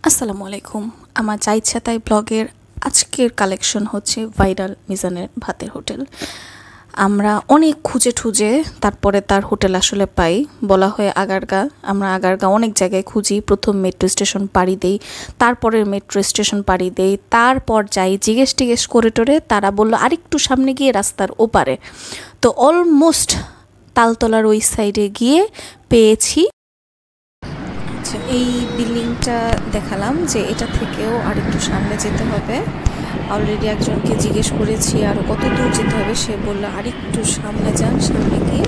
আসসালামু আলাইকুম। আমার যা ইচ্ছা তাই ব্লগের আজকের কালেকশন হচ্ছে ভাইরাল মিজানের ভাতের হোটেল। আমরা অনেক খুঁজে ঠুজে তারপরে তার হোটেল আসলে পাই। বলা হয় আগারগা, আমরা আগারগা অনেক জায়গায় খুঁজি। প্রথম মেট্রো স্টেশন পাড়ি দেই, তারপরের মেট্রো স্টেশন পাড়ি দেই, তারপর যাই জিজ্ঞেস করে টোরে, তারা বলল আরেকটু সামনে গিয়ে রাস্তার ওপারে। তো অলমোস্ট তালতলার ওই সাইডে গিয়ে পেয়েছি। আচ্ছা, এই বিল্ডিংটা দেখালাম যে এটা থেকেও আরেকটু সামনে যেতে হবে। অলরেডি একজনকে জিজ্ঞেস করেছি আরও কত দূর যেতে হবে, সে বলল আরেকটু সামনে যান, সামনে গিয়ে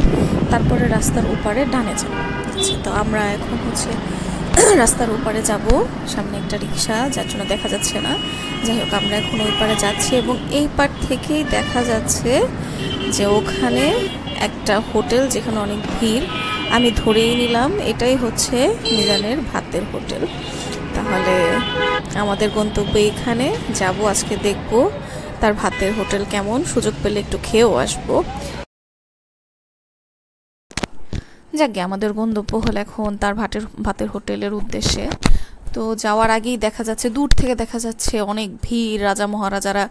তারপরে রাস্তার ওপারে ডানে যান। আচ্ছা, তো আমরা এখন হচ্ছে রাস্তার ওপারে যাব। সামনে একটা রিক্সা, যার জন্য দেখা যাচ্ছে না। যাই হোক, আমরা এখন ওই পারে যাচ্ছি এবং এই পার থেকেই দেখা যাচ্ছে যে ওখানে একটা হোটেল যেখানে অনেক ভিড়। আমি ধরেই নিলাম এটাই হচ্ছে মিজানের ভাতের হোটেল। তাহলে আমাদের গন্তব্য এখানে যাব, আজকে দেখব তার ভাতের হোটেল কেমন, সুযোগ পেলে একটু খেয়েও আসবো। যাকে আমাদের গন্তব্য হলো এখন তার ভাতের হোটেলের উদ্দেশ্যে। তো যাওয়ার আগেই দেখা যাচ্ছে, দূর থেকে দেখা যাচ্ছে অনেক ভিড়, রাজা মহারাজারা,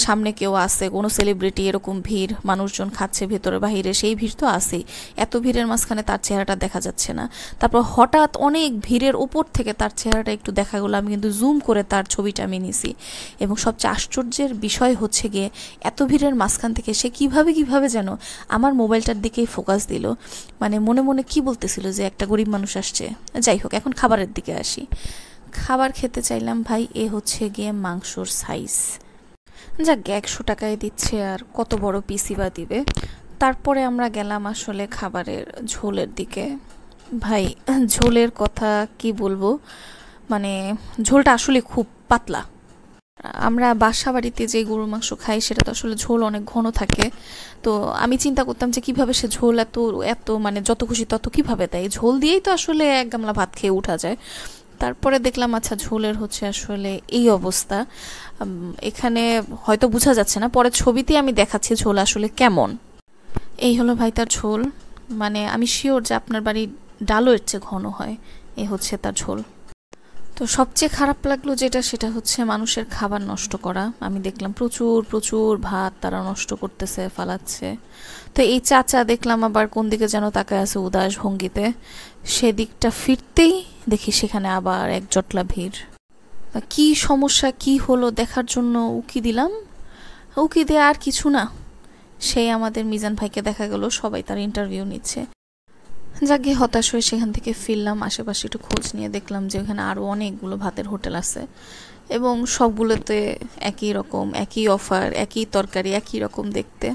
সামনে কেউ আছে, কোনো সেলিব্রিটি, এরকম ভিড়, মানুষজন খাচ্ছে ভেতরে বাহিরে, সেই ভিড় তো আছেই। এত ভিড়ের মাঝখানে তার চেহারাটা দেখা যাচ্ছে না। তারপর হঠাৎ অনেক ভিড়ের ওপর থেকে তার চেহারাটা একটু দেখা গেলো। আমি কিন্তু জুম করে তার ছবিটা আমি নিছি এবং সবচেয়ে আশ্চর্যের বিষয় হচ্ছে গিয়ে এত ভিড়ের মাঝখান থেকে সে কিভাবে যেন আমার মোবাইলটার দিকেই ফোকাস দিল। মানে মনে মনে কি বলতেছিল যে একটা গরিব মানুষ আসছে। যাই হোক, এখন খাবারের দিকে আসি। খাবার খেতে চাইলাম, ভাই এ হচ্ছে গিয়ে মাংসর সাইজ, যাক 100 টাকায় দিচ্ছে, আর কত বড় পিসি বা দিবে। তারপরে আমরা গেলাম আসলে খাবারের ঝোলের দিকে। ভাই ঝোলের কথা কি বলবো, মানে ঝোলটা আসলে খুব পাতলা। আমরা বাসা বাড়িতে যে গরুর মাংস খাই সেটা তো আসলে ঝোল অনেক ঘন থাকে। তো আমি চিন্তা করতাম যে কিভাবে সে ঝোল এত এত মানে যত খুশি তত কিভাবে দেয়, ঝোল দিয়েই তো আসলে এক গামলা ভাত খেয়ে উঠা যায়। তারপরে দেখলাম আচ্ছা ঝোলের হচ্ছে আসলে এই অবস্থা। এখানে হয়তো বোঝা যাচ্ছে না, পরে ছবিতে আমি দেখাচ্ছি ঝোল আসলে কেমন। এই হলো ভাই তার ঝোল। মানে আমি শিওর যে আপনার বাড়ির ডালও এর চেয়ে ঘন হয়। এই হচ্ছে তার ঝোল। তো সবচেয়ে খারাপ লাগলো যেটা, সেটা হচ্ছে মানুষের খাবার নষ্ট করা। আমি দেখলাম প্রচুর প্রচুর ভাত তারা নষ্ট করতেছে, ফালাচ্ছে। তো এই চাচা দেখলাম আবার কোন দিকে যেন তাকায় আছে উদাস ভঙ্গিতে। সেদিকটা ফিরতেই দেখি সেখানে আবার এক জটলা ভিড়। কি সমস্যা কি হলো দেখার জন্য উকি দিলাম। উকি দিয়ে আর কিছু না, সেই আমাদের মিজান ভাইকে দেখা গেল সবাই তার ইন্টারভিউ নিচ্ছে। যাকে হতাশ হয়ে সেখান থেকে ফিরলাম। আশেপাশে একটু খোঁজ নিয়ে দেখলাম যে ওখানে আরও অনেকগুলো ভাতের হোটেল আছে এবং সবগুলোতে একই রকম, একই অফার, একই তরকারি, একই রকম দেখতে।